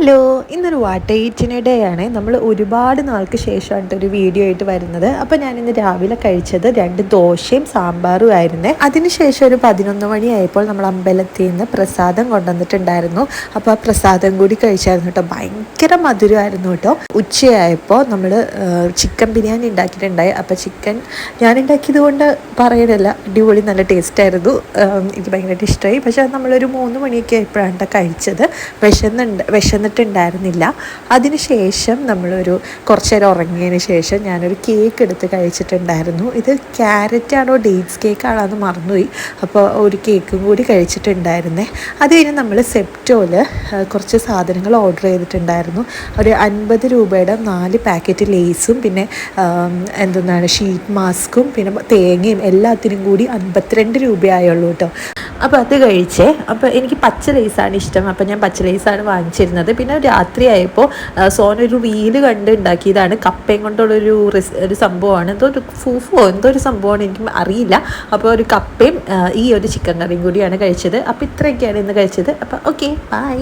Hello, ഇന്നൊരു വാട്ടയിറ്റിന് day ആണ്. നമ്മൾ ഒരുപാട് നാൾക്ക് ശേഷമാണ് ഒരു വീഡിയോ ആയിട്ട് വരുന്നത്. അപ്പോൾ ഞാനിന്ന് രാവിലെ കഴിച്ചത് 2 ദോശയും സാമ്പാറും ആയിരുന്നു. അതിനുശേഷം ഒരു 11 മണിയായപ്പോൾ നമ്മൾ അമ്പലത്തിൽ നിന്ന് പ്രസാദം കൊണ്ടുവന്നിട്ടുണ്ടായിരുന്നു. അപ്പോൾ ആ പ്രസാദം കൂടി കഴിച്ചായിരുന്നു കേട്ടോ. ഭയങ്കര മധുരമായിരുന്നു കേട്ടോ. ഉച്ചയായപ്പോൾ നമ്മൾ ചിക്കൻ ബിരിയാണി ഉണ്ടാക്കിയിട്ടുണ്ടായി. അപ്പോൾ ചിക്കൻ ഞാൻ ഉണ്ടാക്കിയത് കൊണ്ട് പറയണില്ല, അടിപൊളി നല്ല ടേസ്റ്റായിരുന്നു. എനിക്ക് ഭയങ്കരമായിട്ട് ഇഷ്ടമായി. പക്ഷേ നമ്മളൊരു 3 മണിയൊക്കെ ആയപ്പോഴാണ് കഴിച്ചത്. വിശന്നിട്ടുണ്ടായിരുന്നില്ല. അതിനുശേഷം നമ്മളൊരു കുറച്ച് നേരം ഉറങ്ങിയതിന് ശേഷം ഞാനൊരു കേക്ക് എടുത്ത് കഴിച്ചിട്ടുണ്ടായിരുന്നു. ഇത് ക്യാരറ്റാണോ ഡേറ്റ്സ് കേക്കാണോ എന്ന് മറന്നുപോയി. അപ്പോൾ ഒരു കേക്കും കൂടി കഴിച്ചിട്ടുണ്ടായിരുന്നേ. അത് കഴിഞ്ഞ് നമ്മൾ സെപ്റ്റോയിൽ കുറച്ച് സാധനങ്ങൾ ഓർഡർ ചെയ്തിട്ടുണ്ടായിരുന്നു. ഒരു 50 രൂപയുടെ 4 പാക്കറ്റ് ലേസും പിന്നെ എന്താണ് ഷീറ്റ് മാസ്കും പിന്നെ തേങ്ങയും എല്ലാത്തിനും കൂടി 52 രൂപയായുള്ളൂ കേട്ടോ. അപ്പോൾ അത് കഴിച്ചേ. അപ്പോൾ എനിക്ക് പച്ച ലേസാണ് ഇഷ്ടം. അപ്പോൾ ഞാൻ പച്ച ലേസാണ് വാങ്ങിച്ചിരുന്നത്. പിന്നെ രാത്രിയായപ്പോൾ സോനൊരു റീല് കണ്ട് ഉണ്ടാക്കിയതാണ്. കപ്പയും കൊണ്ടുള്ളൊരു ഒരു സംഭവമാണ്. എന്തോ ഒരു ഫൂഫോ എന്തോ ഒരു സംഭവമാണ്, എനിക്ക് അറിയില്ല. അപ്പോൾ ഒരു കപ്പയും ഈ ഒരു ചിക്കൻ കറിയും കൂടിയാണ് കഴിച്ചത്. അപ്പോൾ ഇത്രയൊക്കെയാണ് ഇന്ന് കഴിച്ചത്. അപ്പോൾ ഓക്കെ, ബൈ.